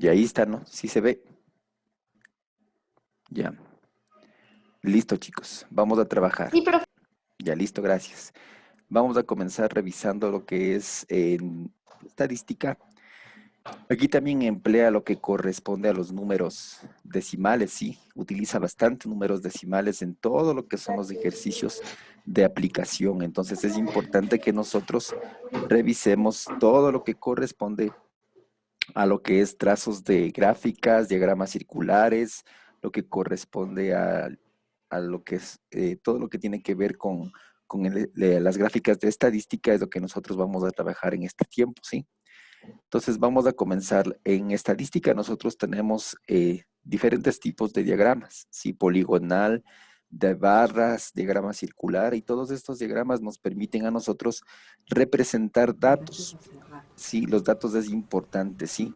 Y ahí está, ¿no? Sí se ve. Ya. Listo, chicos. Vamos a trabajar. Sí, profe. Ya, listo, gracias. Vamos a comenzar revisando lo que es en estadística. Aquí también emplea lo que corresponde a los números decimales, sí. Utiliza bastante números decimales en todo lo que son los ejercicios de aplicación. Entonces es importante que nosotros revisemos todo lo que corresponde a lo que es trazos de gráficas, diagramas circulares, lo que corresponde a lo que es todo lo que tiene que ver con las gráficas de estadística es lo que nosotros vamos a trabajar en este tiempo, ¿sí? Entonces vamos a comenzar. En estadística nosotros tenemos diferentes tipos de diagramas, ¿sí? Poligonal, de barras, diagrama circular, y todos estos diagramas nos permiten a nosotros representar datos, ¿sí? Los datos es importante, ¿sí?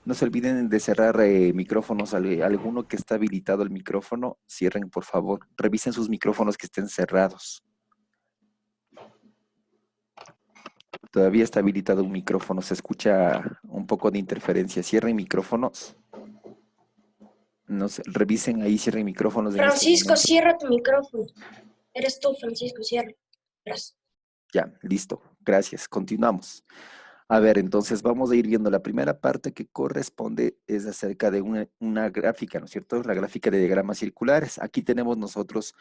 No se olviden de cerrar micrófonos. Alguno que está habilitado el micrófono, cierren por favor. Revisen sus micrófonos que estén cerrados. Todavía está habilitado un micrófono, se escucha un poco de interferencia. Cierren micrófonos. No sé, revisen ahí, cierren micrófonos en este Francisco, momento. cierra tu micrófono. Eres tú, Francisco, cierra. Gracias. Ya, listo. Gracias. Continuamos. A ver, entonces vamos a ir viendo la primera parte que corresponde es acerca de una gráfica, ¿no es cierto? La gráfica de diagramas circulares. Aquí tenemos nosotros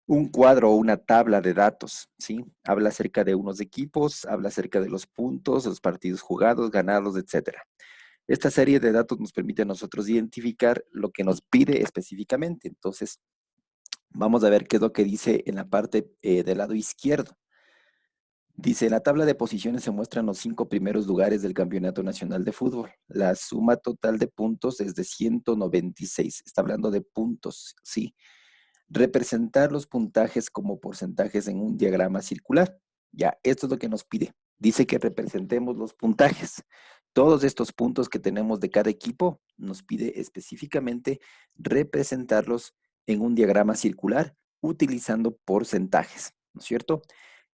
un cuadro o una tabla de datos, ¿sí? Habla acerca de unos equipos, habla acerca de los puntos, los partidos jugados, ganados, etcétera. Esta serie de datos nos permite a nosotros identificar lo que nos pide específicamente. Entonces, vamos a ver qué es lo que dice en la parte del lado izquierdo. Dice, en la tabla de posiciones se muestran los 5 primeros lugares del Campeonato Nacional de Fútbol. La suma total de puntos es de 196. Está hablando de puntos, ¿sí? Representar los puntajes como porcentajes en un diagrama circular. Ya, esto es lo que nos pide. Dice que representemos los puntajes. Todos estos puntos que tenemos de cada equipo nos pide específicamente representarlos en un diagrama circular utilizando porcentajes, ¿no es cierto?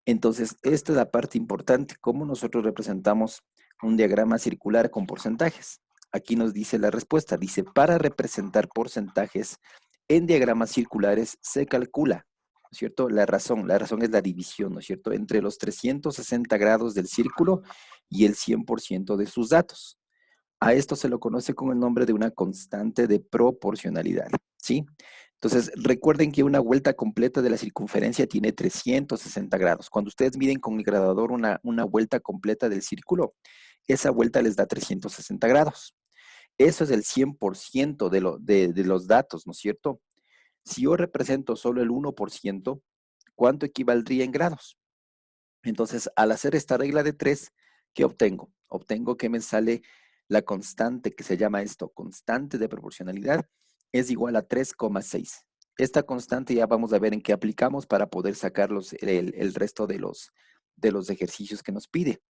Entonces, esta es la parte importante, cómo nosotros representamos un diagrama circular con porcentajes. Aquí nos dice la respuesta, dice, para representar porcentajes en diagramas circulares se calcula, ¿no es cierto? La razón es la división, ¿no es cierto? Entre los 360 grados del círculo y el 100% de sus datos. A esto se lo conoce con el nombre de una constante de proporcionalidad, ¿sí? Entonces, recuerden que una vuelta completa de la circunferencia tiene 360 grados. Cuando ustedes miden con el graduador una vuelta completa del círculo, esa vuelta les da 360 grados. Eso es el 100% de los datos, ¿no es cierto? Si yo represento solo el 1%, ¿cuánto equivaldría en grados? Entonces, al hacer esta regla de 3, ¿qué obtengo? Obtengo que me sale la constante que se llama esto, constante de proporcionalidad, es igual a 3,6. Esta constante ya vamos a ver en qué aplicamos para poder sacar el resto de los ejercicios que nos pide.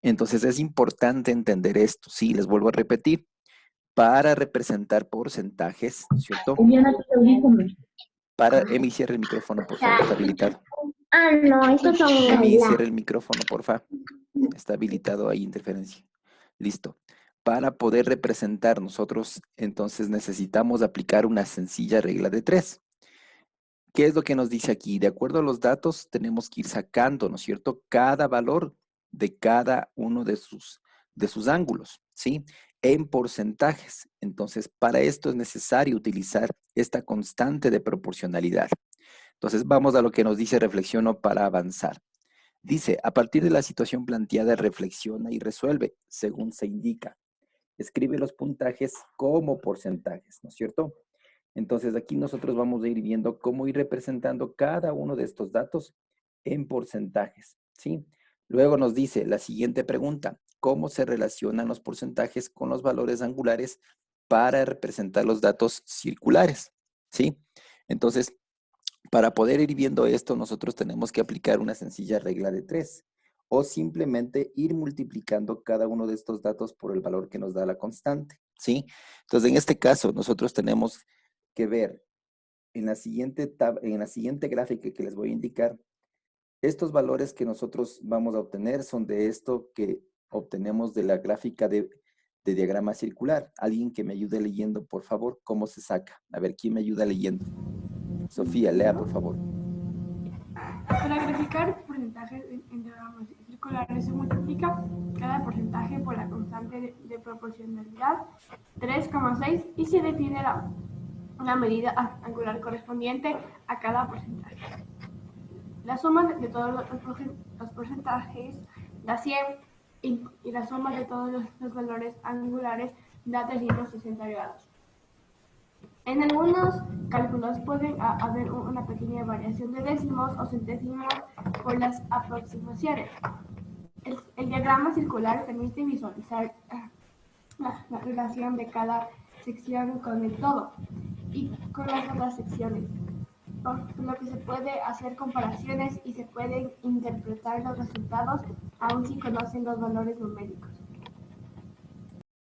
Entonces es importante entender esto. Sí, les vuelvo a repetir. Para representar porcentajes, ¿no es cierto? Emi, cierra el micrófono, por favor, está habilitado. Ah, no, estos son Emi, la. cierra el micrófono, por favor. Está habilitado ahí interferencia. Listo. Para poder representar nosotros, entonces necesitamos aplicar una sencilla regla de 3. ¿Qué es lo que nos dice aquí? De acuerdo a los datos, tenemos que ir sacando, ¿no es cierto? Cada valor de cada uno de sus ángulos, ¿sí? En porcentajes. Entonces, para esto es necesario utilizar esta constante de proporcionalidad. Entonces, vamos a lo que nos dice reflexiono para avanzar. Dice, a partir de la situación planteada, reflexiona y resuelve, según se indica. Escribe los puntajes como porcentajes, ¿no es cierto? Entonces, aquí nosotros vamos a ir viendo cómo ir representando cada uno de estos datos en porcentajes, ¿sí? Luego nos dice la siguiente pregunta, ¿cómo se relacionan los porcentajes con los valores angulares para representar los datos circulares? ¿Sí? Entonces, para poder ir viendo esto, nosotros tenemos que aplicar una sencilla regla de 3 o simplemente ir multiplicando cada uno de estos datos por el valor que nos da la constante, ¿sí? Entonces, en este caso, nosotros tenemos que ver en la siguiente gráfica que les voy a indicar, estos valores que nosotros vamos a obtener son de esto que obtenemos de la gráfica de de diagrama circular. Alguien que me ayude leyendo, por favor, ¿cómo se saca? A ver, ¿quién me ayuda leyendo? Sofía, lea, por favor. Para graficar porcentajes en diagramas circulares se multiplica cada porcentaje por la constante de proporcionalidad 3,6 y se define la medida angular correspondiente a cada porcentaje. La suma de todos los porcentajes da 100 y la suma de todos los valores angulares da 360 grados. En algunos cálculos puede haber una pequeña variación de décimos o centésimos por las aproximaciones. El diagrama circular permite visualizar la relación de cada sección con el todo y con las otras secciones, por lo que se puede hacer comparaciones y se pueden interpretar los resultados aun si conocen los valores numéricos.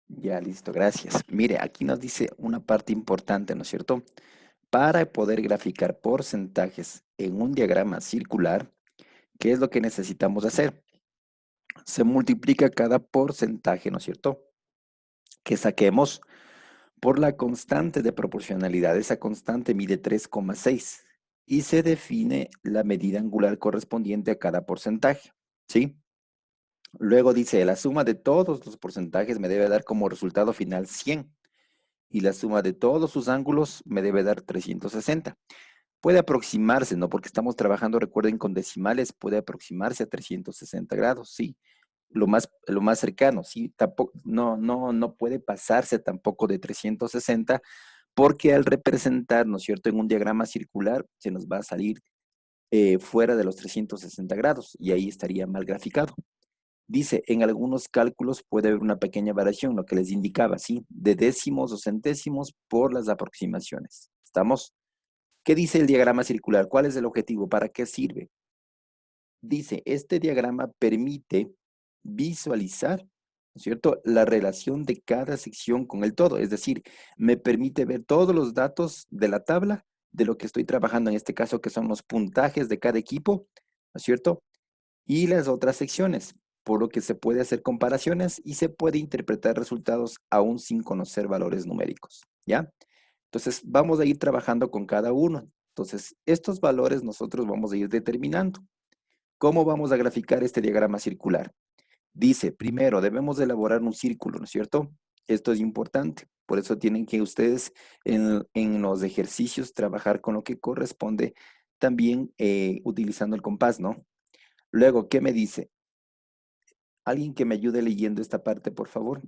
Ya, listo, gracias. Mire, aquí nos dice una parte importante, ¿no es cierto? Para poder graficar porcentajes en un diagrama circular, ¿qué es lo que necesitamos hacer? Se multiplica cada porcentaje, ¿no es cierto? Que saquemos por la constante de proporcionalidad. Esa constante mide 3,6 y se define la medida angular correspondiente a cada porcentaje, ¿sí? Luego dice, la suma de todos los porcentajes me debe dar como resultado final 100 y la suma de todos sus ángulos me debe dar 360. Puede aproximarse, ¿no? Porque estamos trabajando, recuerden, con decimales, puede aproximarse a 360 grados, sí. Lo más cercano, sí. Tampoco, no puede pasarse tampoco de 360 porque al representar, ¿no es cierto?, en un diagrama circular, se nos va a salir fuera de los 360 grados y ahí estaría mal graficado. Dice, en algunos cálculos puede haber una pequeña variación, lo que les indicaba, ¿sí? De décimos o centésimos por las aproximaciones. ¿Estamos? ¿Qué dice el diagrama circular? ¿Cuál es el objetivo? ¿Para qué sirve? Dice, este diagrama permite visualizar, ¿no es cierto?, la relación de cada sección con el todo. Es decir, me permite ver todos los datos de la tabla de lo que estoy trabajando, en este caso, que son los puntajes de cada equipo, ¿no es cierto? Y las otras secciones, por lo que se puede hacer comparaciones y se puede interpretar resultados aún sin conocer valores numéricos, ¿ya? Entonces, vamos a ir trabajando con cada uno. Entonces, estos valores nosotros vamos a ir determinando. ¿Cómo vamos a graficar este diagrama circular? Dice, primero, debemos elaborar un círculo, ¿no es cierto? Esto es importante. Por eso tienen que ustedes en los ejercicios trabajar con lo que corresponde, también utilizando el compás, ¿no? Luego, ¿qué me dice? Alguien que me ayude leyendo esta parte, por favor.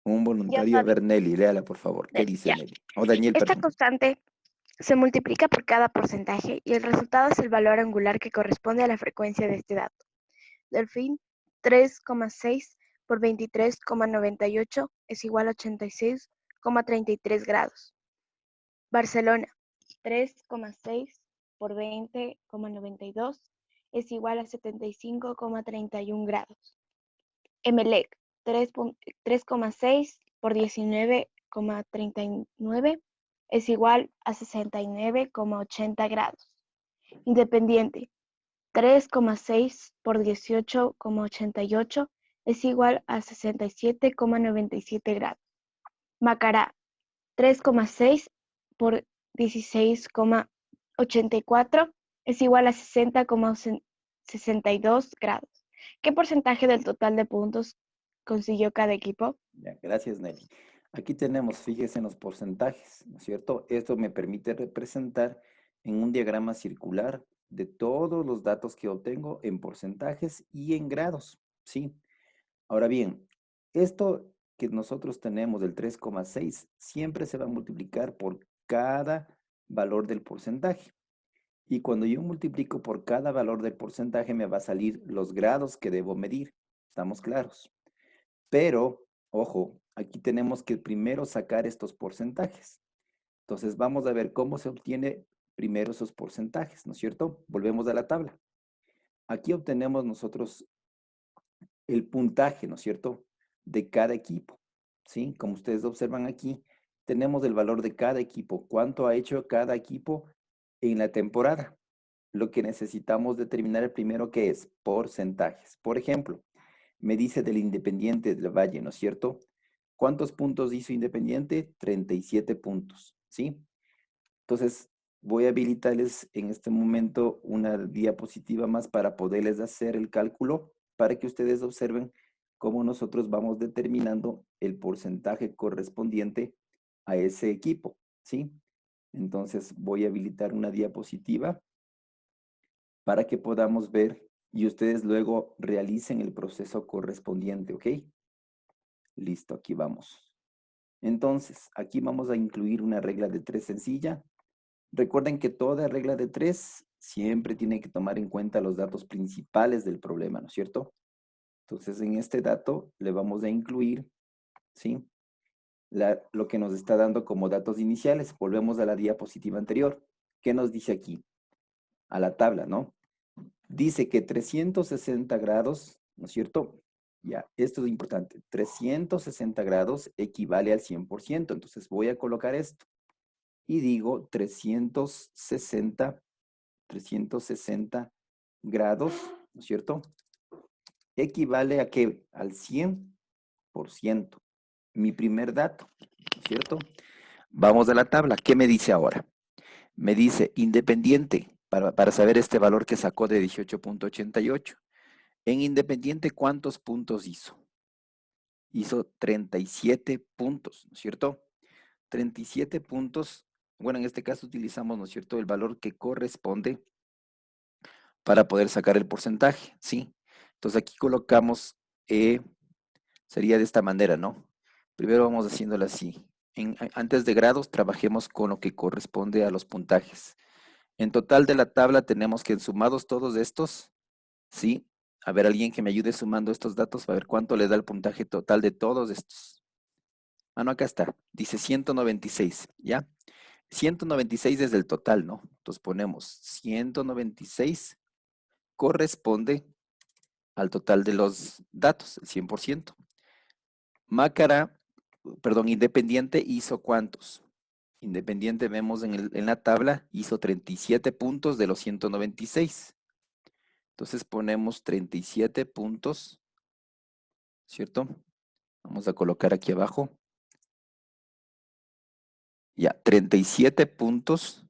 Un Ya, voluntario, a Fabi. ver, Nelly, léala, por favor. ¿Qué dice Ya. Nelly? O Daniel, Esta perdón. constante se multiplica por cada porcentaje y el resultado es el valor angular que corresponde a la frecuencia de este dato. Delfín, 3,6 por 23,98 es igual a 86,33 grados. Barcelona, 3,6 por 20,92 es igual a 75,31 grados. Emelec, 3,6 por 19,39 es igual a 69,80 grados. Independiente, 3,6 por 18,88 es igual a 67,97 grados. Macará, 3,6 por 16,84 es igual a 60,62 grados. ¿Qué porcentaje del total de puntos consiguió cada equipo? Ya, gracias, Nelly. Aquí tenemos, fíjese en los porcentajes, ¿no es cierto? Esto me permite representar en un diagrama circular de todos los datos que obtengo en porcentajes y en grados, ¿sí? Ahora bien, esto que nosotros tenemos del 3,6 siempre se va a multiplicar por cada valor del porcentaje. Y cuando yo multiplico por cada valor del porcentaje me va a salir los grados que debo medir. ¿Estamos claros? Pero, ojo, aquí tenemos que primero sacar estos porcentajes. Entonces vamos a ver cómo se obtiene primero esos porcentajes, ¿no es cierto? Volvemos a la tabla. Aquí obtenemos nosotros el puntaje, ¿no es cierto?, de cada equipo, ¿sí? Como ustedes observan aquí, tenemos el valor de cada equipo, cuánto ha hecho cada equipo en la temporada. Lo que necesitamos determinar el primero que es porcentajes. Por ejemplo, Me dice del Independiente del Valle, ¿no es cierto? ¿Cuántos puntos hizo Independiente? 37 puntos, ¿sí? Entonces, voy a habilitarles en este momento una diapositiva más para poderles hacer el cálculo, para que ustedes observen cómo nosotros vamos determinando el porcentaje correspondiente a ese equipo, ¿sí? Entonces, voy a habilitar una diapositiva para que podamos ver y ustedes luego realicen el proceso correspondiente, ¿ok? Listo, aquí vamos. Entonces, aquí vamos a incluir una regla de 3 sencilla. Recuerden que toda regla de 3 siempre tiene que tomar en cuenta los datos principales del problema, ¿no es cierto? Entonces, en este dato le vamos a incluir, ¿sí? Lo que nos está dando como datos iniciales. Volvemos a la diapositiva anterior. ¿Qué nos dice aquí? A la tabla, ¿no? Dice que 360 grados, ¿no es cierto? Ya, esto es importante. 360 grados equivale al 100%. Entonces voy a colocar esto. Y digo 360 grados, ¿no es cierto? Equivale a qué? Al 100%. Mi primer dato, ¿no es cierto? Vamos a la tabla. ¿Qué me dice ahora? Me dice Independiente, para saber este valor que sacó de 18.88. En Independiente, ¿cuántos puntos hizo? Hizo 37 puntos, ¿no es cierto? 37 puntos. Bueno, en este caso utilizamos, ¿no es cierto?, el valor que corresponde para poder sacar el porcentaje, ¿sí? Entonces aquí colocamos, sería de esta manera, ¿no? Primero vamos haciéndolo así. Antes de grados, trabajemos con lo que corresponde a los puntajes. En total de la tabla tenemos que sumados todos estos, ¿sí? A ver, alguien que me ayude sumando estos datos, a ver cuánto le da el puntaje total de todos estos. Ah, no, acá está. Dice 196, ¿ya? 196 es el total, ¿no? Entonces ponemos 196 corresponde al total de los datos, el 100%. Mácara, perdón, Independiente hizo ¿cuántos? Independiente vemos en la tabla, hizo 37 puntos de los 196. Entonces ponemos 37 puntos, ¿cierto? Vamos a colocar aquí abajo. Ya, 37 puntos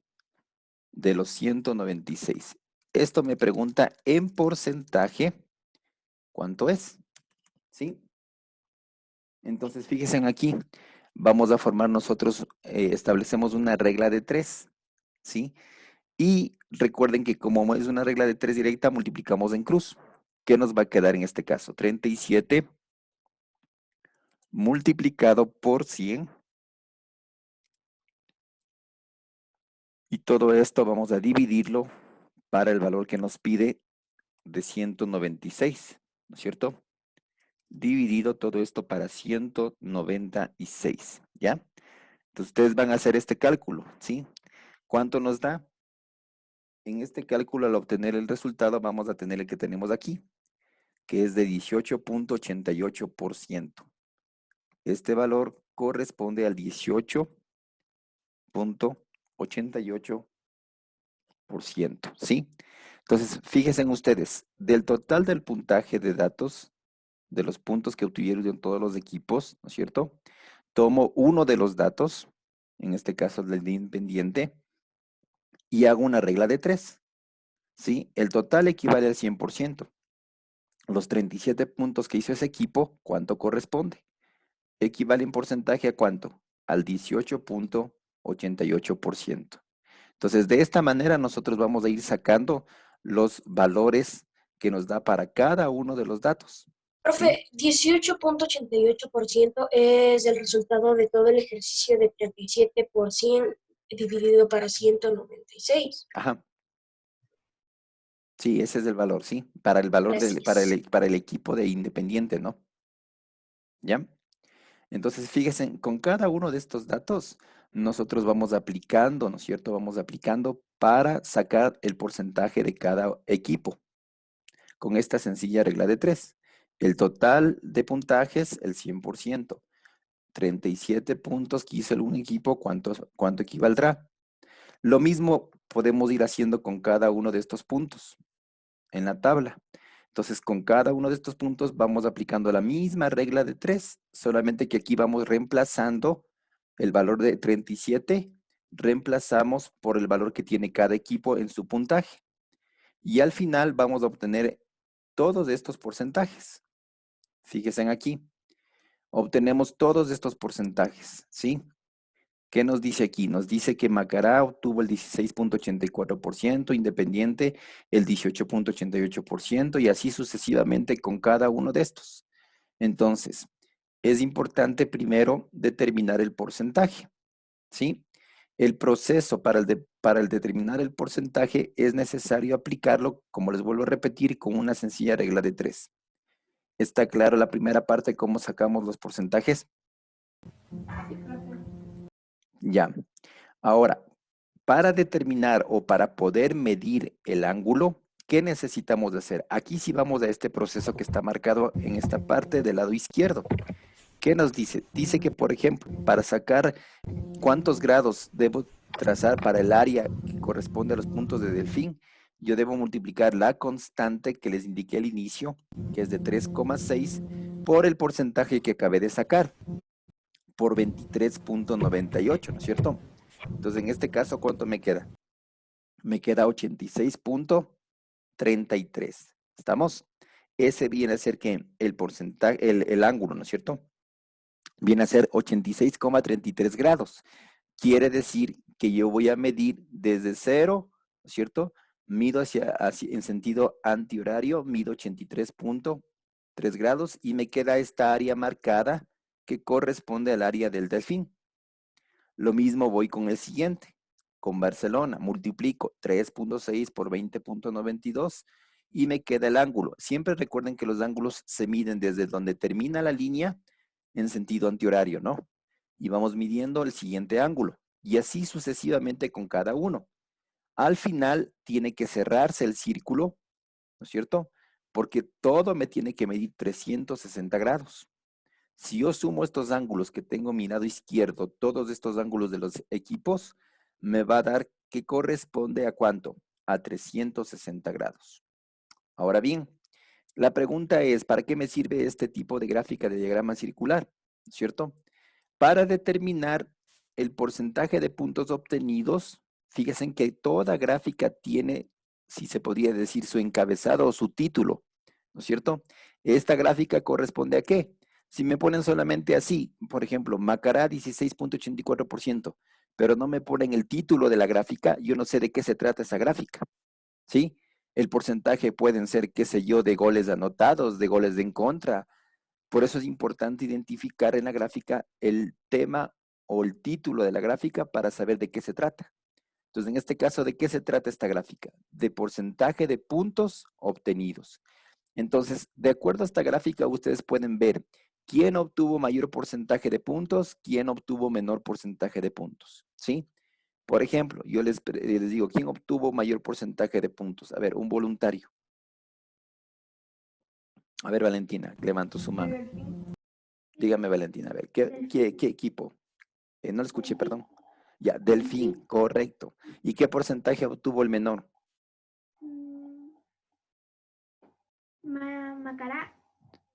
de los 196. Esto me pregunta en porcentaje, ¿cuánto es? ¿Sí? Entonces, fíjense aquí, vamos a formar nosotros, establecemos una regla de 3, ¿sí? Y recuerden que como es una regla de 3 directa, multiplicamos en cruz. ¿Qué nos va a quedar en este caso? 37 multiplicado por 100. Y todo esto vamos a dividirlo para el valor que nos pide de 196, ¿no es cierto? Dividido todo esto para 196, ¿ya? Entonces ustedes van a hacer este cálculo, ¿sí? ¿Cuánto nos da? En este cálculo, al obtener el resultado, vamos a tener el que tenemos aquí, que es de 18.88%. Este valor corresponde al 18.88%, ¿sí? Entonces, fíjense en ustedes, del total del puntaje de datos, de los puntos que obtuvieron todos los equipos, ¿no es cierto? Tomo uno de los datos, en este caso el de Independiente, y hago una regla de 3, ¿sí? El total equivale al 100%. Los 37 puntos que hizo ese equipo, ¿cuánto corresponde? Equivale en porcentaje a ¿cuánto? Al 18.88%. Entonces, de esta manera nosotros vamos a ir sacando los valores que nos da para cada uno de los datos. Profe, 18.88% es el resultado de todo el ejercicio de 37% dividido para 196. Ajá. Sí, ese es el valor, sí. Para el valor para el equipo de Independiente, ¿no? ¿Ya? Entonces, fíjense, con cada uno de estos datos, nosotros vamos aplicando, ¿no es cierto? Vamos aplicando para sacar el porcentaje de cada equipo. Con esta sencilla regla de 3. El total de puntajes, el 100%. 37 puntos que hizo un equipo, ¿cuánto equivaldrá? Lo mismo podemos ir haciendo con cada uno de estos puntos en la tabla. Entonces, con cada uno de estos puntos vamos aplicando la misma regla de 3, solamente que aquí vamos reemplazando el valor de 37, reemplazamos por el valor que tiene cada equipo en su puntaje. Y al final vamos a obtener todos estos porcentajes. Fíjense aquí, obtenemos todos estos porcentajes, ¿sí? ¿Qué nos dice aquí? Nos dice que Macará obtuvo el 16.84%, Independiente el 18.88% y así sucesivamente con cada uno de estos. Entonces, es importante primero determinar el porcentaje, ¿sí? El proceso para el determinar el porcentaje es necesario aplicarlo, como les vuelvo a repetir, con una sencilla regla de 3. ¿Está claro la primera parte, cómo sacamos los porcentajes? Sí, profe. Ya. Ahora, para determinar o para poder medir el ángulo, ¿qué necesitamos de hacer? Aquí sí vamos a este proceso que está marcado en esta parte del lado izquierdo. ¿Qué nos dice? Dice que, por ejemplo, para sacar cuántos grados debo trazar para el área que corresponde a los puntos de delfín, yo debo multiplicar la constante que les indiqué al inicio, que es de 3,6, por el porcentaje que acabé de sacar, por 23.98, ¿no es cierto? Entonces, en este caso, ¿cuánto me queda? Me queda 86.33. ¿Estamos? Ese viene a ser que el porcentaje, el ángulo, ¿no es cierto? Viene a ser 86,33 grados. Quiere decir que yo voy a medir desde 0, ¿no es cierto? Mido en sentido antihorario, mido 83.3 grados y me queda esta área marcada que corresponde al área del delfín. Lo mismo voy con el siguiente, con Barcelona. Multiplico 3.6 por 20.92 y me queda el ángulo. Siempre recuerden que los ángulos se miden desde donde termina la línea en sentido antihorario, ¿no? Y vamos midiendo el siguiente ángulo. Y así sucesivamente con cada uno. Al final tiene que cerrarse el círculo, ¿no es cierto? Porque todo me tiene que medir 360 grados. Si yo sumo estos ángulos que tengo mi lado izquierdo, todos estos ángulos de los equipos, me va a dar que corresponde a ¿cuánto? A 360 grados. Ahora bien, la pregunta es, ¿para qué me sirve este tipo de gráfica de diagrama circular? ¿Cierto? Para determinar el porcentaje de puntos obtenidos, fíjense que toda gráfica tiene, si se podría decir, su encabezado o su título, ¿no es cierto? Esta gráfica corresponde a qué? Si me ponen solamente así, por ejemplo, Macará 16.84%, pero no me ponen el título de la gráfica, yo no sé de qué se trata esa gráfica, ¿sí? El porcentaje pueden ser, qué sé yo, de goles anotados, de goles de en contra. Por eso es importante identificar en la gráfica el tema o el título de la gráfica para saber de qué se trata. Entonces, en este caso, ¿de qué se trata esta gráfica? De porcentaje de puntos obtenidos. Entonces, de acuerdo a esta gráfica, ustedes pueden ver quién obtuvo mayor porcentaje de puntos, quién obtuvo menor porcentaje de puntos, ¿sí? Por ejemplo, yo les digo, ¿quién obtuvo mayor porcentaje de puntos? A ver, un voluntario. A ver, Valentina, levanto su mano. Dígame, Valentina, a ver, ¿qué equipo? No lo escuché, perdón. Ya, Delfín, correcto. ¿Y qué porcentaje obtuvo el menor? Macará.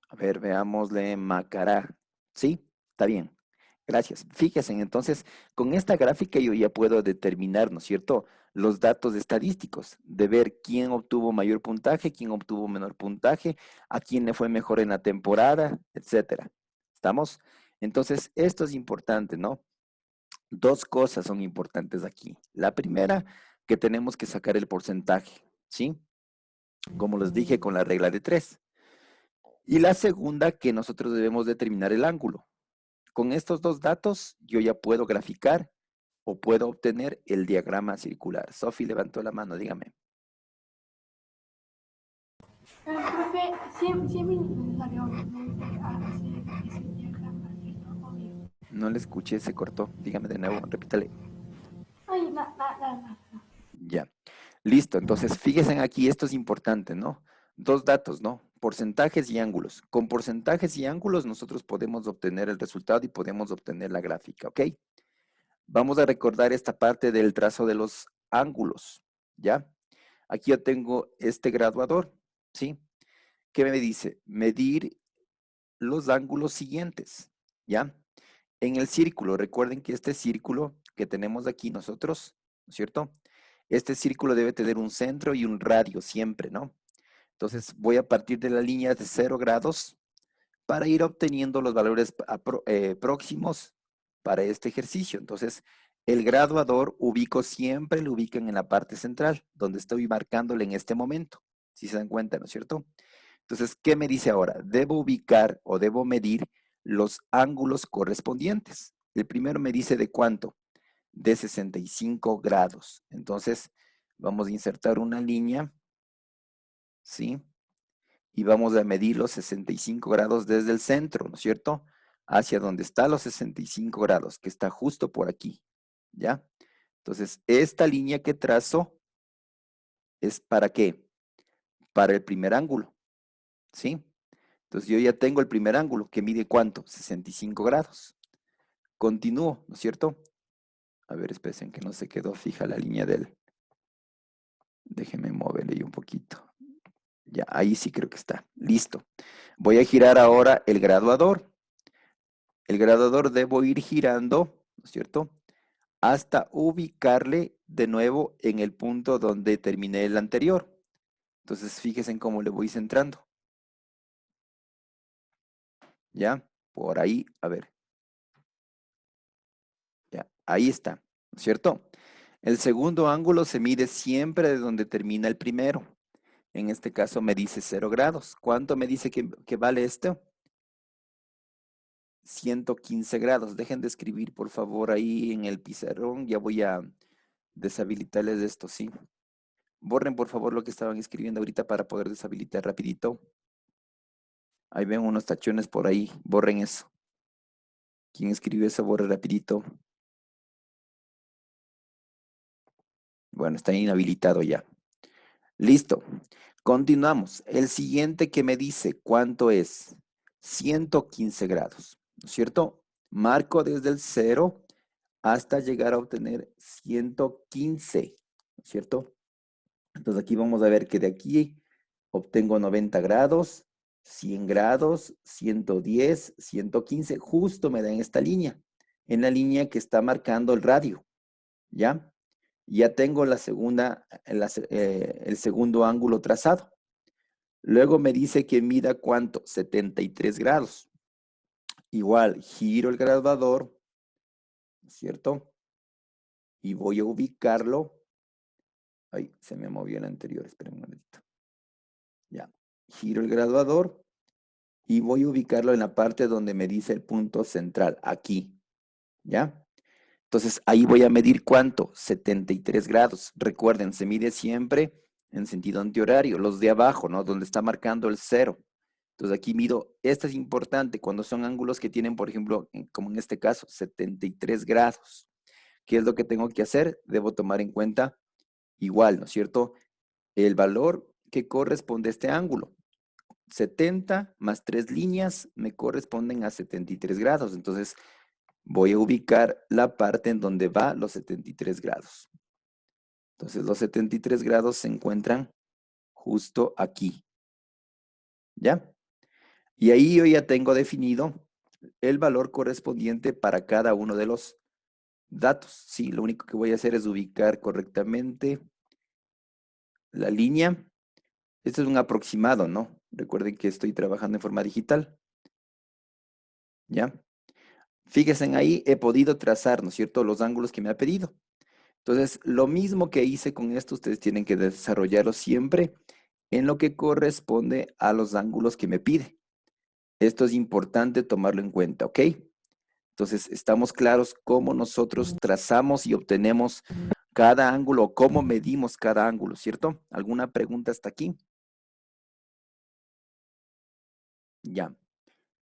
A ver, veámosle Macará. ¿Sí? Está bien. Gracias. Fíjense, entonces, con esta gráfica yo ya puedo determinar, ¿no es cierto?, los datos estadísticos, de ver quién obtuvo mayor puntaje, quién obtuvo menor puntaje, a quién le fue mejor en la temporada, etcétera. ¿Estamos? Entonces, esto es importante, ¿no? Dos cosas son importantes aquí. La primera, que tenemos que sacar el porcentaje, ¿sí? Como les dije, con la regla de 3. Y la segunda, que nosotros debemos determinar el ángulo. Con estos dos datos, yo ya puedo graficar o puedo obtener el diagrama circular. Sofi levantó la mano, dígame. Profe, siempre es necesario hacer ese diagrama, ¿cierto? Obvio. No le escuché, se cortó. Dígame de nuevo, repítale. Ay, nada. Ya. Listo, entonces fíjense aquí, esto es importante, ¿no? Dos datos, ¿no? Porcentajes y ángulos. Con porcentajes y ángulos nosotros podemos obtener el resultado y podemos obtener la gráfica, ¿ok? Vamos a recordar esta parte del trazo de los ángulos, ¿ya? Aquí yo tengo este graduador, ¿sí? ¿qué me dice? Medir los ángulos siguientes, ¿ya? En el círculo, recuerden que este círculo que tenemos aquí nosotros, ¿no es cierto? Este círculo debe tener un centro y un radio siempre, ¿no? Entonces voy a partir de la línea de 0 grados para ir obteniendo los valores próximos para este ejercicio. Entonces, el graduador siempre lo ubican en la parte central, donde estoy marcándole en este momento, si se dan cuenta, ¿no es cierto? Entonces, ¿qué me dice ahora? Debo ubicar o debo medir los ángulos correspondientes. El primero me dice de cuánto, de 65 grados. Entonces, vamos a insertar una línea, ¿sí? Y vamos a medir los 65 grados desde el centro, ¿no es cierto? Hacia donde está los 65 grados, que está justo por aquí, ¿ya? Entonces, esta línea que trazo es ¿para qué? Para el primer ángulo, ¿sí? Entonces, yo ya tengo el primer ángulo, que mide ¿cuánto? 65 grados. Continúo, ¿no es cierto? A ver, esperen que no se quedó fija la línea del... Déjenme moverle ahí un poquito. Ya, ahí sí creo que está. Listo. Voy a girar ahora el graduador. El graduador debo ir girando, ¿no es cierto? Hasta ubicarle de nuevo en el punto donde terminé el anterior. Entonces, fíjense en cómo le voy centrando. ¿Ya? Por ahí, a ver. Ya, ahí está, ¿no es cierto? El segundo ángulo se mide siempre de donde termina el primero. En este caso me dice 0 grados. ¿Cuánto me dice que vale esto? 115 grados. Dejen de escribir, por favor, ahí en el pizarrón. Ya voy a deshabilitarles esto, ¿sí? Borren, por favor, lo que estaban escribiendo ahorita para poder deshabilitar rapidito. Ahí ven unos tachones por ahí. Borren eso. ¿Quién escribió eso? Borre rapidito. Bueno, está inhabilitado ya. Listo. Continuamos. El siguiente que me dice cuánto es 115 grados, ¿no es cierto? Marco desde el 0 hasta llegar a obtener 115, ¿no es cierto? Entonces aquí vamos a ver que de aquí obtengo 90 grados, 100 grados, 110, 115, justo me da en la línea que está marcando el radio, ¿ya? Ya tengo la segunda, el segundo ángulo trazado. Luego me dice que mida ¿cuánto? 73 grados. Igual, giro el graduador, ¿no es cierto? Y voy a ubicarlo. Ay, se me movió el anterior, esperen un momentito. Ya, giro el graduador y voy a ubicarlo en la parte donde me dice el punto central, aquí, ¿ya? Entonces, ahí voy a medir ¿cuánto? 73 grados. Recuerden, se mide siempre en sentido antihorario, los de abajo, ¿no? Donde está marcando el 0. Entonces, aquí mido, esta es importante cuando son ángulos que tienen, por ejemplo, como en este caso, 73 grados. ¿Qué es lo que tengo que hacer? Debo tomar en cuenta igual, ¿no es cierto? El valor que corresponde a este ángulo. 70 más 3 líneas me corresponden a 73 grados. Entonces, voy a ubicar la parte en donde va los 73 grados. Entonces, los 73 grados se encuentran justo aquí. ¿Ya? Y ahí yo ya tengo definido el valor correspondiente para cada uno de los datos. Sí, lo único que voy a hacer es ubicar correctamente la línea. Esto es un aproximado, ¿no? Recuerden que estoy trabajando en forma digital. ¿Ya? Fíjense ahí, he podido trazar, ¿no es cierto?, los ángulos que me ha pedido. Entonces, lo mismo que hice con esto, ustedes tienen que desarrollarlo siempre en lo que corresponde a los ángulos que me pide. Esto es importante tomarlo en cuenta, ¿ok? Entonces, estamos claros cómo nosotros trazamos y obtenemos cada ángulo, cómo medimos cada ángulo, ¿cierto? ¿Alguna pregunta hasta aquí? Ya,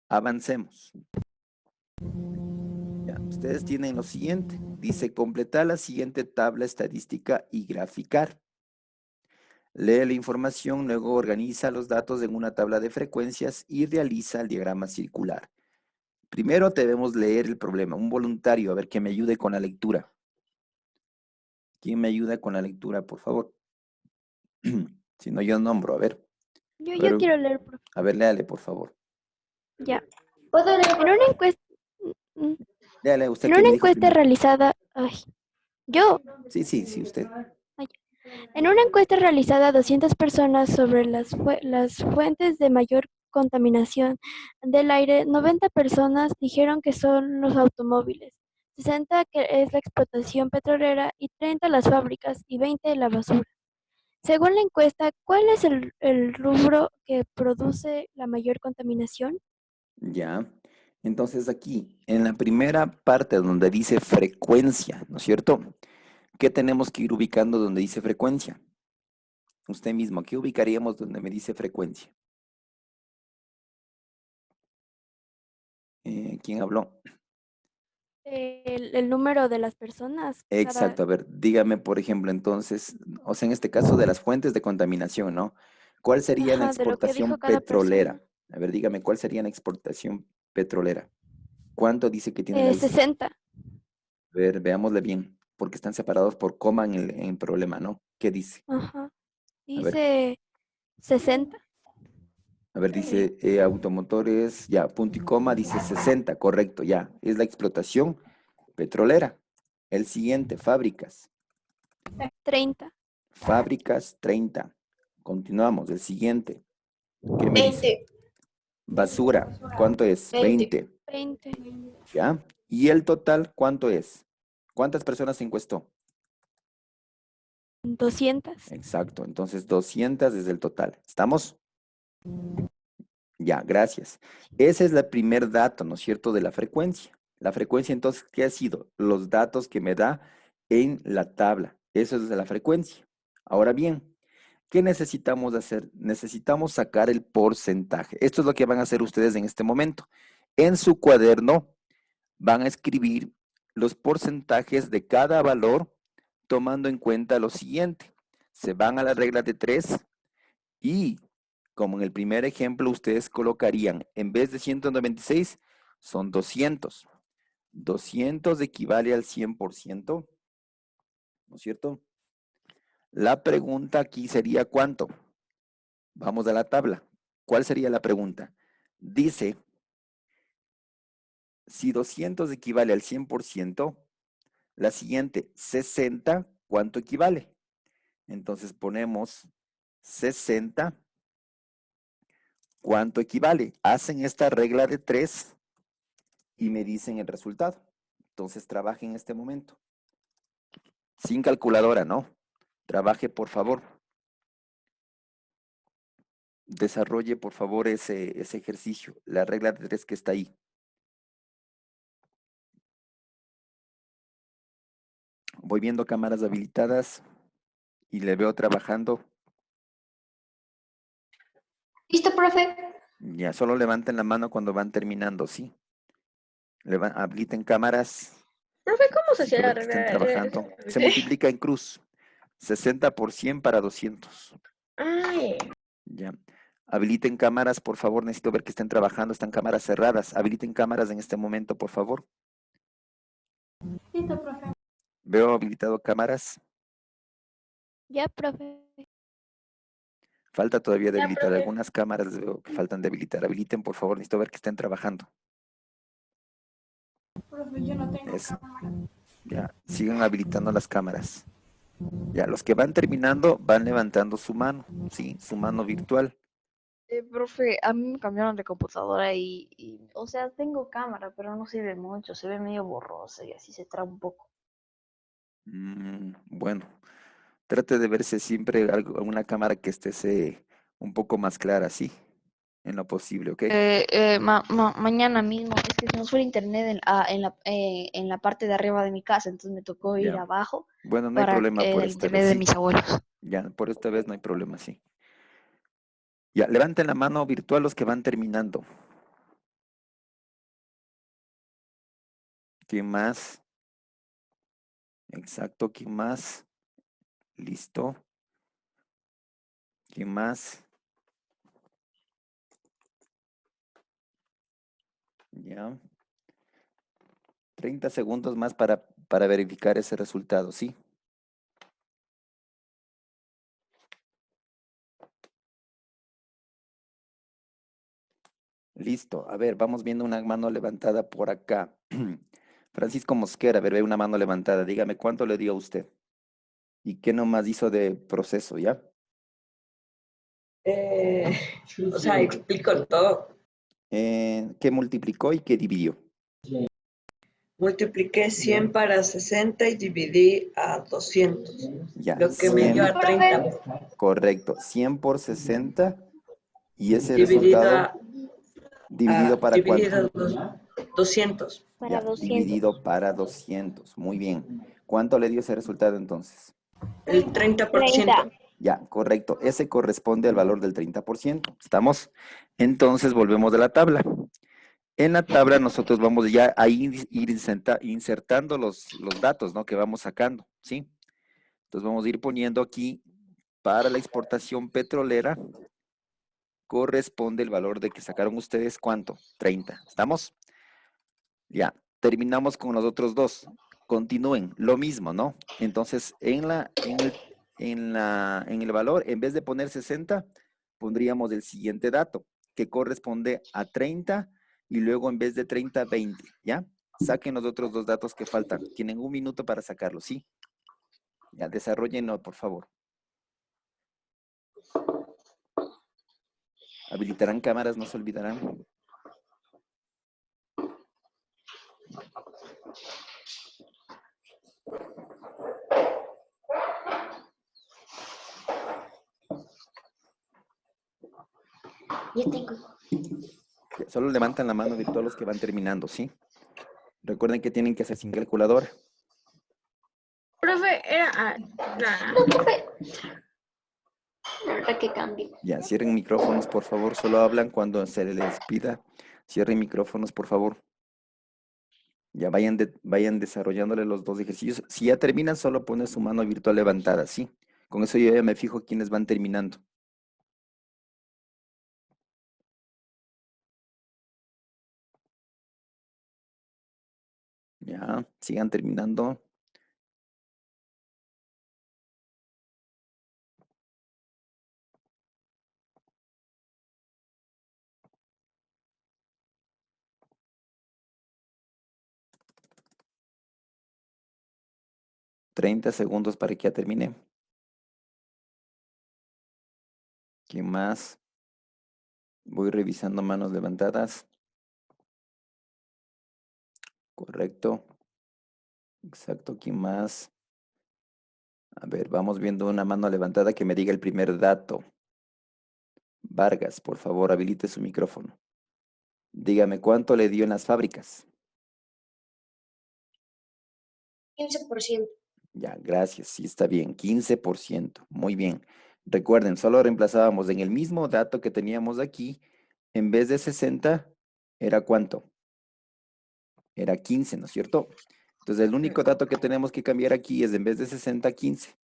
avancemos. Ya, ustedes tienen lo siguiente. Dice, completar la siguiente tabla estadística y graficar. Lee la información, luego organiza los datos en una tabla de frecuencias y realiza el diagrama circular. Primero debemos leer el problema. Un voluntario, a ver, que me ayude con la lectura. ¿Quién me ayuda con la lectura, por favor? Si no, yo nombro, a ver. Yo Pero, quiero leer, profe. a ver, léale, por favor. Ya. ¿Puedo leer, En profe? una encuesta, mm, Léale, ¿usted en qué una me dijo encuesta primero? realizada, ay, yo, Sí, usted. ay, en una encuesta realizada a 200 personas sobre las fuentes de mayor contaminación del aire, 90 personas dijeron que son los automóviles, 60 que es la explotación petrolera y 30 las fábricas y 20 la basura. Según la encuesta, ¿cuál es el rubro que produce la mayor contaminación? Ya. Entonces aquí, en la primera parte donde dice frecuencia, ¿no es cierto? ¿Qué tenemos que ir ubicando donde dice frecuencia? Usted mismo, ¿qué ubicaríamos donde me dice frecuencia? ¿Quién habló? El número de las personas, cada, Exacto, a ver, dígame, por ejemplo, entonces, o sea, en este caso de las fuentes de contaminación, ¿no? ¿Cuál sería la ajá, de lo que exportación dijo cada petrolera? persona. A ver, dígame, ¿cuál sería la exportación petrolera? ¿Cuánto dice que tiene la lista? 60, A ver, veámosle bien, porque están separados por coma en el problema, ¿no? ¿Qué dice? ajá, A ver, dice 60. dice automotores, ya, punto y coma, dice 60, correcto, ya, es la explotación petrolera. El siguiente, fábricas. 30, Fábricas, 30. Continuamos, el siguiente. ¿Qué me dice? 20, Basura, ¿cuánto es? 20, 20, 20, ¿ya? ¿Y el total cuánto es? ¿Cuántas personas se encuestó? 200. Exacto, entonces 200 es el total. ¿Estamos? Ya, gracias. Ese es el primer dato, ¿no es cierto?, de la frecuencia. La frecuencia, entonces, ¿qué ha sido? Los datos que me da en la tabla. Eso es de la frecuencia. Ahora bien, ¿qué necesitamos hacer? Necesitamos sacar el porcentaje. Esto es lo que van a hacer ustedes en este momento. En su cuaderno van a escribir los porcentajes de cada valor tomando en cuenta lo siguiente. Se van a la regla de 3 y, como en el primer ejemplo, ustedes colocarían, en vez de 196, son 200. 200 equivale al 100%, ¿no es cierto? La pregunta aquí sería ¿cuánto? Vamos a la tabla. ¿Cuál sería la pregunta? Dice, si 200 equivale al 100%, la siguiente, 60, ¿cuánto equivale? Entonces ponemos 60, ¿cuánto equivale? Hacen esta regla de 3 y me dicen el resultado. Entonces trabaje en este momento. Sin calculadora, ¿no? Trabaje, por favor. Desarrolle, por favor, ese ejercicio, la regla de 3 que está ahí. Voy viendo cámaras habilitadas y le veo trabajando. ¿Listo, profe? Ya, solo levanten la mano cuando van terminando, ¿sí? Habiliten cámaras. Profe, ¿cómo se hacía Necesito la ver que estén regla? trabajando. Se multiplica en cruz. 60 por 100 para 200. Ay, Ya. Habiliten cámaras, por favor. Necesito ver que estén trabajando. Están cámaras cerradas. Habiliten cámaras en este momento, por favor. Listo, profe. Veo habilitado cámaras. Ya, profe. Falta todavía de ya, habilitar profe. algunas cámaras. Veo que faltan de habilitar. Habiliten, por favor. Necesito ver que estén trabajando. Profe, yo no tengo Eso. cámara. Ya. Sigan habilitando las cámaras. Ya. Los que van terminando van levantando su mano. Sí, su mano virtual. Profe, a mí me cambiaron de computadora o sea, tengo cámara, pero no sirve mucho, se ve medio borrosa y así se traba un poco. Bueno. Trate de verse siempre una cámara que esté un poco más clara, sí, en lo posible, ¿ok? Mañana mismo, es que se nos fue el internet en la parte de arriba de mi casa, entonces me tocó ir Ya. abajo Bueno, no hay para problema por el esta vez, internet de sí. mis abuelos. Ya, por esta vez no hay problema, sí. Ya, levanten la mano virtual los que van terminando. ¿Quién más? Exacto, ¿quién más? Listo. ¿Quién más? Ya. 30 segundos más para verificar ese resultado, ¿sí? Listo. A ver, vamos viendo una mano levantada por acá. Francisco Mosquera, a ver, ve una mano levantada. Dígame cuánto le dio a usted y qué nomás hizo de proceso, ¿ya? Eh, o sea, explico todo. ¿Qué multiplicó y qué dividió? Multipliqué 100 para 60 y dividí a 200, Ya, lo que me dio 100, a 30, correcto. 100 por 60 y ese dividido resultado dividido para cuánto? dividido 200. Para Ya, 200. dividido para 200. Muy bien. ¿Cuánto le dio ese resultado entonces? El 30%. 30. Ya, correcto. Ese corresponde al valor del 30%. ¿Estamos? Entonces volvemos a la tabla. En la tabla nosotros vamos ya a ir insertando los datos, ¿no? Que vamos sacando, ¿sí? Entonces vamos a ir poniendo aquí para la exportación petrolera corresponde el valor de que sacaron ustedes, ¿cuánto? 30. ¿Estamos? Ya, terminamos con los otros dos. Continúen, lo mismo, ¿no? Entonces, en el valor, en vez de poner 60, pondríamos el siguiente dato, que corresponde a 30, y luego en vez de 30, 20, ¿ya? Saquen los otros dos datos que faltan. Tienen un minuto para sacarlos, ¿sí? Ya, desarrollenlo, por favor. Habilitarán cámaras, no se olvidarán. Yo tengo. Ya, solo levantan la mano virtual los que van terminando, ¿sí? Recuerden que tienen que hacer sin calculadora. Profe, era Ahora que cambie. Ya, cierren micrófonos, por favor. Solo hablan cuando se les pida. Cierren micrófonos, por favor. Ya vayan desarrollándole los dos ejercicios. Si ya terminan, solo ponen su mano virtual levantada, ¿sí? Con eso yo ya me fijo quiénes van terminando. Ya, sigan terminando. $30 para que ya termine. ¿Quién más? Voy revisando manos levantadas. Correcto. Exacto. ¿Quién más? A ver, vamos viendo una mano levantada que me diga el primer dato. Vargas, por favor, habilite su micrófono. Dígame, ¿cuánto le dio en las fábricas? 15%. Ya, gracias. Sí, está bien. 15%. Muy bien. Recuerden, solo reemplazábamos en el mismo dato que teníamos aquí. En vez de 60, ¿era cuánto? Era 15, ¿no es cierto? Entonces, el único dato que tenemos que cambiar aquí es en vez de 60, 15.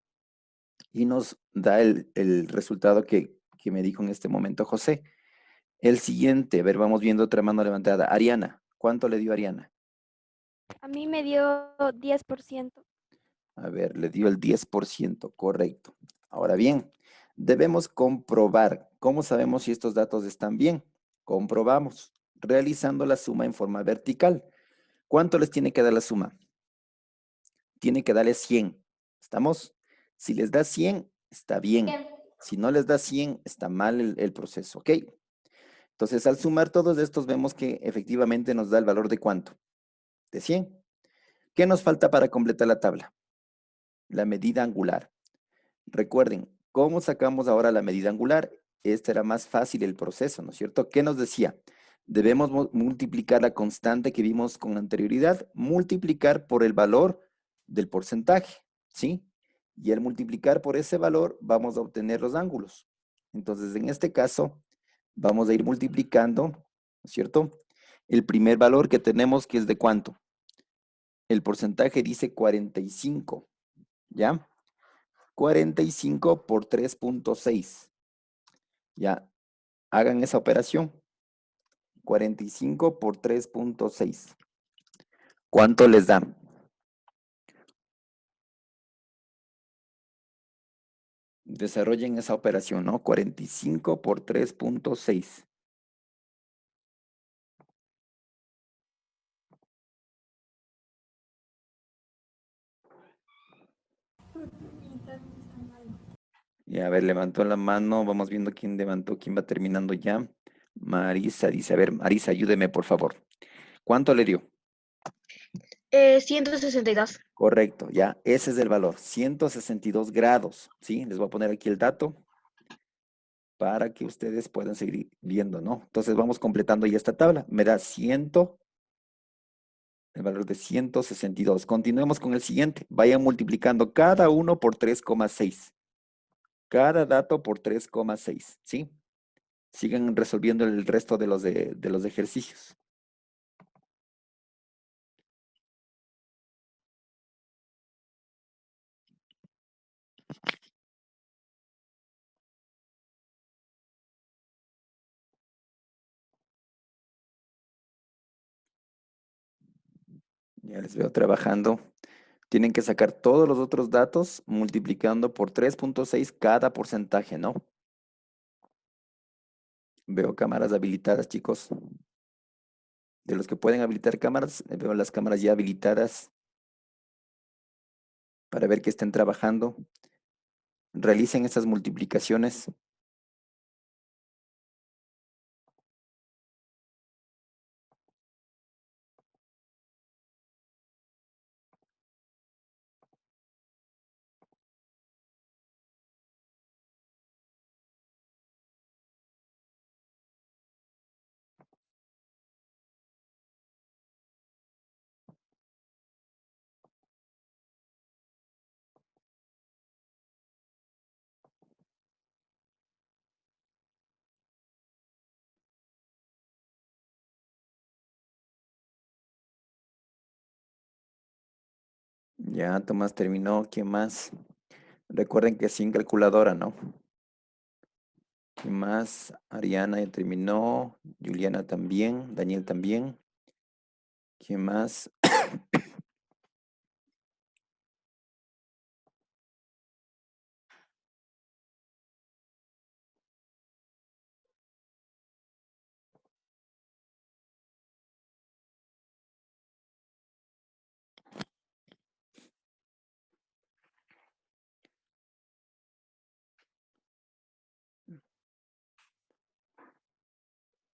Y nos da el resultado que me dijo en este momento José. El siguiente, a ver, vamos viendo otra mano levantada. Ariana, ¿cuánto le dio Ariana? A mí me dio 10%. A ver, le dio el 10%, correcto. Ahora bien, debemos comprobar. ¿Cómo sabemos si estos datos están bien? Comprobamos, realizando la suma en forma vertical. ¿Cuánto les tiene que dar la suma? Tiene que darle 100. ¿Estamos? Si les da 100, está bien. Si no les da 100, está mal el proceso, ¿ok? Entonces, al sumar todos estos, vemos que efectivamente nos da el valor de ¿cuánto? De 100. ¿Qué nos falta para completar la tabla? La medida angular. Recuerden, ¿cómo sacamos ahora la medida angular? Este era más fácil el proceso, ¿no es cierto? ¿Qué nos decía? Debemos multiplicar la constante que vimos con anterioridad, multiplicar por el valor del porcentaje, ¿sí? Y al multiplicar por ese valor, vamos a obtener los ángulos. Entonces, en este caso, vamos a ir multiplicando, ¿no es cierto? El primer valor que tenemos, que es de ¿cuánto? El porcentaje dice 45, ¿ya? 45 por 3.6. Ya, hagan esa operación. 45 por 3.6. ¿Cuánto les da? Desarrollen esa operación, ¿no? 45 por 3.6. Y a ver, levantó la mano. Vamos viendo quién levantó, quién va terminando ya. Marisa dice, a ver, Marisa, ayúdeme, por favor. ¿Cuánto le dio? 162. Correcto, ya, ese es el valor, 162 grados, ¿sí? Les voy a poner aquí el dato para que ustedes puedan seguir viendo, ¿no? Entonces vamos completando ya esta tabla. Me da 100, el valor de 162. Continuemos con el siguiente. Vayan multiplicando cada uno por 3,6. Cada dato por 3,6, ¿sí? Sigan resolviendo el resto de los ejercicios. Ya les veo trabajando. Tienen que sacar todos los otros datos multiplicando por 3,6 cada porcentaje, ¿no? Veo cámaras habilitadas, chicos. De los que pueden habilitar cámaras, veo las cámaras ya habilitadas para ver que estén trabajando. Realicen estas multiplicaciones. Ya, Tomás terminó. ¿Quién más? Recuerden que sin calculadora, ¿no? ¿Quién más? Ariana ya terminó. Juliana también. Daniel también. ¿Quién más?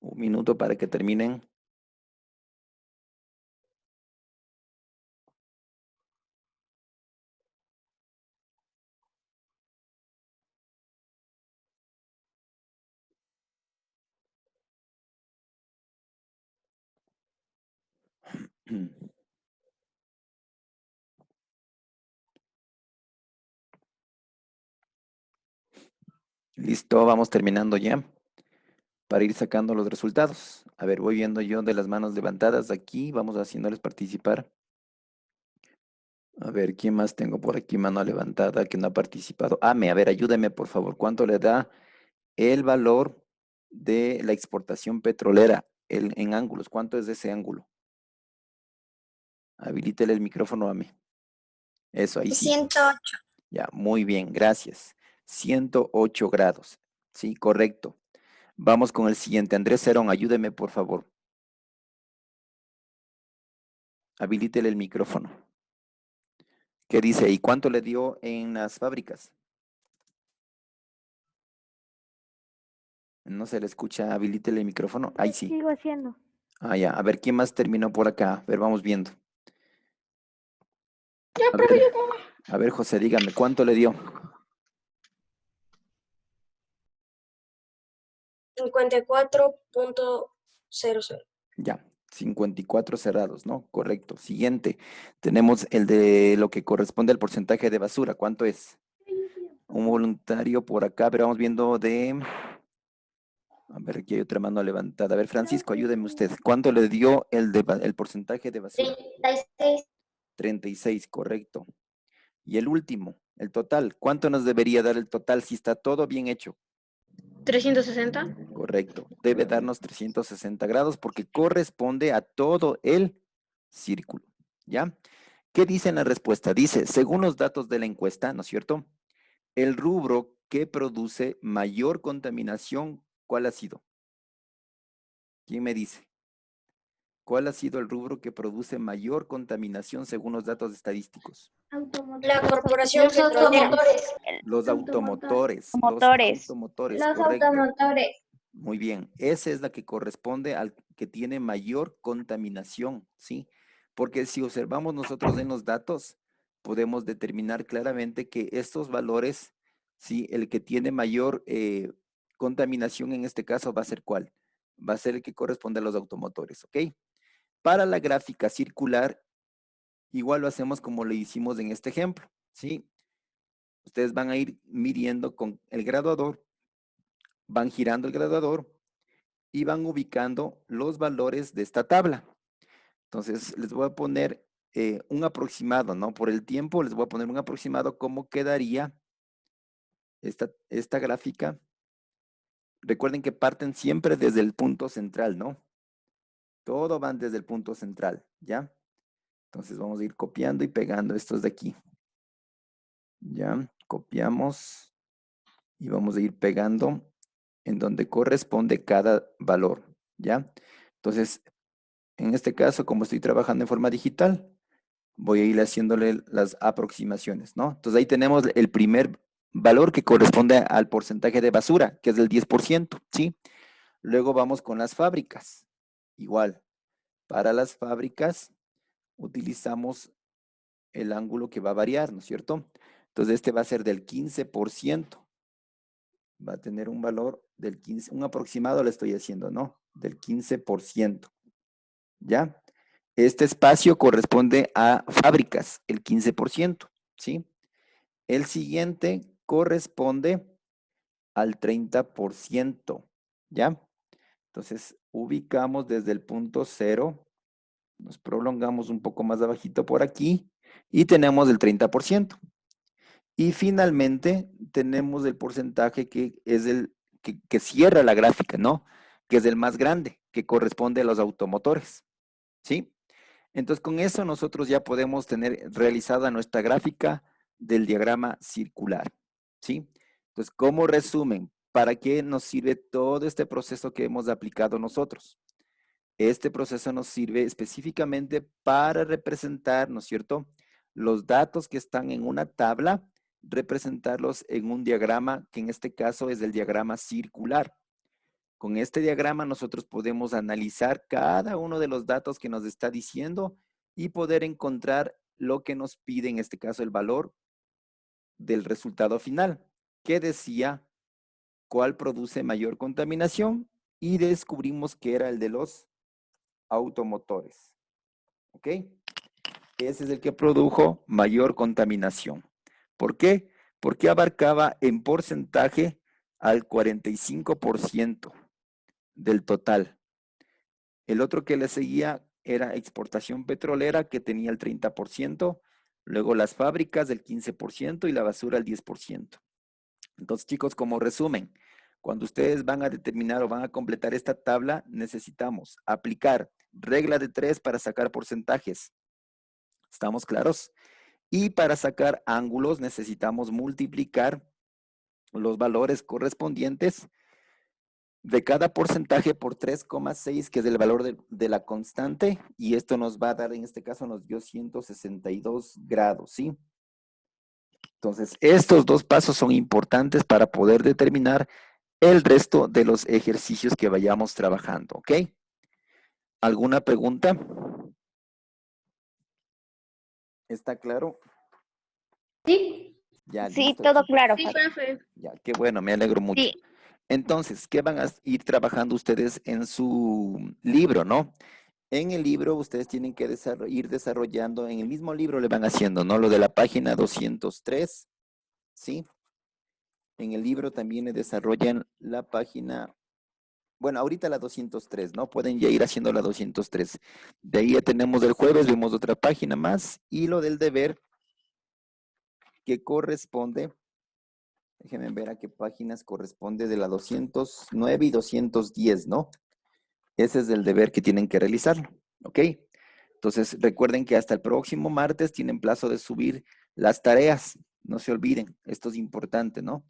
Un minuto para que terminen. Listo, vamos terminando ya para ir sacando los resultados. A ver, voy viendo yo de las manos levantadas aquí. Vamos haciéndoles participar. A ver, ¿quién más tengo por aquí? Mano levantada que no ha participado. Ame, a ver, ayúdeme por favor. ¿Cuánto le da el valor de la exportación petrolera en ángulos? ¿Cuánto es ese ángulo? Habilítele el micrófono, Ame. Eso, ahí sí. 108. Ya, muy bien, gracias. 108 grados. Sí, correcto. Vamos con el siguiente. Andrés Cerón, ayúdeme por favor. Habilítele el micrófono. ¿Qué dice? ¿Y cuánto le dio en las fábricas? No se le escucha, habilítele el micrófono. Ahí sí. Sigo haciendo. Ah, ya. A ver, ¿quién más terminó por acá? A ver, vamos viendo. A ver, José, dígame, ¿cuánto le dio? 54.00. Ya, 54 cerrados, ¿no? Correcto. Siguiente. Tenemos el de lo que corresponde al porcentaje de basura. ¿Cuánto es? Un voluntario por acá, pero vamos viendo de... A ver, aquí hay otra mano levantada. A ver, Francisco, ayúdeme usted. ¿Cuánto le dio el porcentaje de basura? 36. 36, correcto. Y el último, el total. ¿Cuánto nos debería dar el total si está todo bien hecho? 360. Correcto. Debe darnos 360 grados porque corresponde a todo el círculo. ¿Ya? ¿Qué dice en la respuesta? Dice, según los datos de la encuesta, ¿no es cierto? El rubro que produce mayor contaminación, ¿cuál ha sido? ¿Quién me dice? ¿Cuál ha sido el rubro que produce mayor contaminación según los datos estadísticos? La corporación petrolera. Los automotores. Los Motores. automotores, correcto. Muy bien. Esa es la que corresponde al que tiene mayor contaminación, ¿sí? Porque si observamos nosotros en los datos, podemos determinar claramente que estos valores, sí, el que tiene mayor contaminación en este caso va a ser ¿cuál? Va a ser el que corresponde a los automotores, ¿ok? Para la gráfica circular, igual lo hacemos como lo hicimos en este ejemplo, ¿sí? Ustedes van a ir midiendo con el graduador, van girando el graduador y van ubicando los valores de esta tabla. Entonces, les voy a poner un aproximado, ¿no? Por el tiempo, les voy a poner un aproximado cómo quedaría esta gráfica. Recuerden que parten siempre desde el punto central, ¿no? Todo van desde el punto central, ¿ya? Entonces, vamos a ir copiando y pegando estos de aquí. Ya, copiamos y vamos a ir pegando en donde corresponde cada valor, ¿ya? Entonces, en este caso, como estoy trabajando en forma digital, voy a ir haciéndole las aproximaciones, ¿no? Entonces ahí tenemos el primer valor que corresponde al porcentaje de basura, que es del 10%, ¿sí? Luego vamos con las fábricas. Igual, para las fábricas utilizamos el ángulo que va a variar, ¿no es cierto? Entonces este va a ser del 15%. Va a tener un valor del 15, un aproximado le estoy haciendo, ¿no? Del 15%, ¿ya? Este espacio corresponde a fábricas, el 15%, ¿sí? El siguiente corresponde al 30%, ¿ya? Entonces, ubicamos desde el punto 0, nos prolongamos un poco más abajito por aquí y tenemos el 30%. Y finalmente tenemos el porcentaje que es el que cierra la gráfica, ¿no? Que es el más grande, que corresponde a los automotores, ¿sí? Entonces, con eso nosotros ya podemos tener realizada nuestra gráfica del diagrama circular, ¿sí? Entonces, como resumen, ¿para qué nos sirve todo este proceso que hemos aplicado nosotros? Este proceso nos sirve específicamente para representar, ¿no es cierto?, los datos que están en una tabla, representarlos en un diagrama, que en este caso es el diagrama circular. Con este diagrama nosotros podemos analizar cada uno de los datos que nos está diciendo y poder encontrar lo que nos pide, en este caso, el valor del resultado final, que decía cuál produce mayor contaminación y descubrimos que era el de los automotores. ¿Ok? Ese es el que produjo mayor contaminación. ¿Por qué? Porque abarcaba en porcentaje al 45% del total. El otro que le seguía era exportación petrolera, que tenía el 30%, luego las fábricas del 15% y la basura el 10%. Entonces, chicos, como resumen, cuando ustedes van a determinar o van a completar esta tabla, necesitamos aplicar regla de 3 para sacar porcentajes. ¿Estamos claros? Y para sacar ángulos necesitamos multiplicar los valores correspondientes de cada porcentaje por 3,6, que es el valor de la constante, y esto nos va a dar, en este caso nos dio 162 grados, ¿sí? Entonces, estos dos pasos son importantes para poder determinar el resto de los ejercicios que vayamos trabajando, ¿ok? ¿Alguna pregunta? ¿Está claro? Sí. Ya, Sí, listo, todo chicos. claro. Sí, profe. Ya, qué bueno, me alegro mucho. Sí. Entonces, ¿qué van a ir trabajando ustedes en su libro, no? En el libro ustedes tienen que ir desarrollando, en el mismo libro le van haciendo, ¿no? Lo de la página 203, ¿sí? En el libro también le desarrollan la página, bueno, ahorita la 203, ¿no? Pueden ya ir haciendo la 203. De ahí ya tenemos el jueves, vemos otra página más, y lo del deber que corresponde, déjenme ver a qué páginas corresponde, de la 209 y 210, ¿no? Ese es el deber que tienen que realizarlo, ¿ok? Entonces, recuerden que hasta el próximo martes tienen plazo de subir las tareas. No se olviden, esto es importante, ¿no?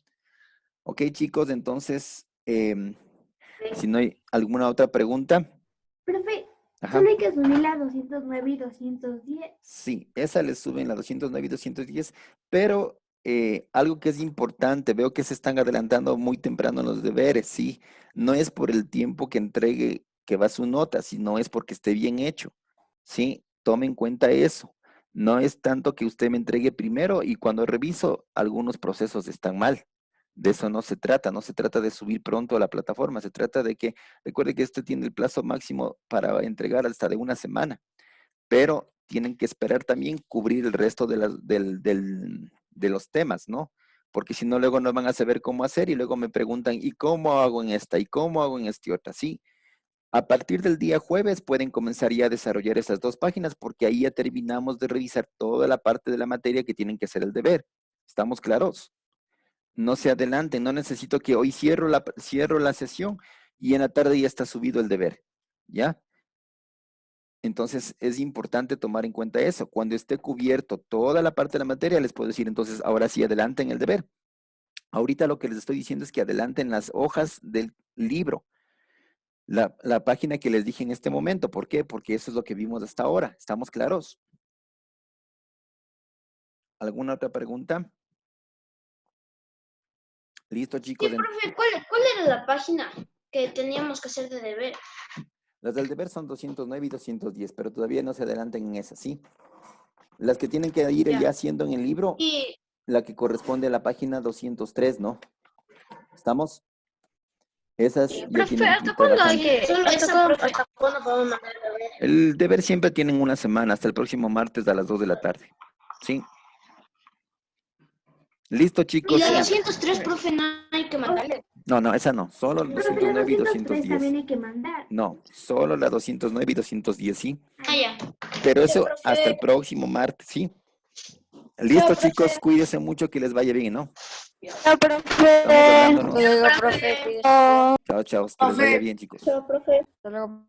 Ok, chicos, entonces, si no hay alguna otra pregunta. Profe, Ajá. Solo hay que subirla a 209 y 210. Sí, esa le suben la 209 y 210, pero algo que es importante, veo que se están adelantando muy temprano en los deberes, sí, no es por el tiempo que entregue que va su nota, sino es porque esté bien hecho, sí, tome en cuenta eso. No es tanto que usted me entregue primero y cuando reviso algunos procesos están mal. De eso no se trata, no se trata de subir pronto a la plataforma, se trata de que, recuerde que este tiene el plazo máximo para entregar hasta de una semana, pero tienen que esperar también cubrir el resto de los temas, ¿no? Porque si no, luego no van a saber cómo hacer y luego me preguntan, ¿y cómo hago en esta? ¿Y cómo hago en este otra? Sí, a partir del día jueves pueden comenzar ya a desarrollar esas 2 páginas porque ahí ya terminamos de revisar toda la parte de la materia que tienen que hacer el deber. ¿Estamos claros? No se adelanten, no necesito que hoy cierro la sesión y en la tarde ya está subido el deber, ¿ya? Entonces, es importante tomar en cuenta eso. Cuando esté cubierto toda la parte de la materia, les puedo decir, entonces, ahora sí, adelanten el deber. Ahorita lo que les estoy diciendo es que adelanten las hojas del libro. La página que les dije en este momento. ¿Por qué? Porque eso es lo que vimos hasta ahora. ¿Estamos claros? ¿Alguna otra pregunta? Listo, Sí, chicos. profe, ¿cuál era la página que teníamos que hacer de deber? Las del deber son 209 y 210, pero todavía no se adelanten en esas, ¿sí? Las que tienen que ir ya haciendo en el libro, Y la que corresponde a la página 203, ¿no? ¿Estamos? Esas ya Profe, tienen que ¿hasta ir cuándo hay trabajando. que...? solo ¿Hasta esa, cuándo? profe. ¿Cuándo podemos mandar a ver? El deber siempre tienen una semana, hasta el próximo martes a las 2 de la tarde. ¿Sí? Listo, Y chicos. la Sí. 203, profe, no hay que mandarle. No, esa no. Solo el Profe, la 209 y 203 210. también hay que mandar. No, solo la 209 y 210, ¿sí? Ah, ya. Pero eso profe. hasta el próximo martes, ¿sí? Listo, profe. chicos. Cuídense mucho, que les vaya bien, ¿no? Chao, profe. Estamos hablando, ¿no? Hasta luego, profe. Chao, chao. Que les vaya bien, chicos. Hasta luego.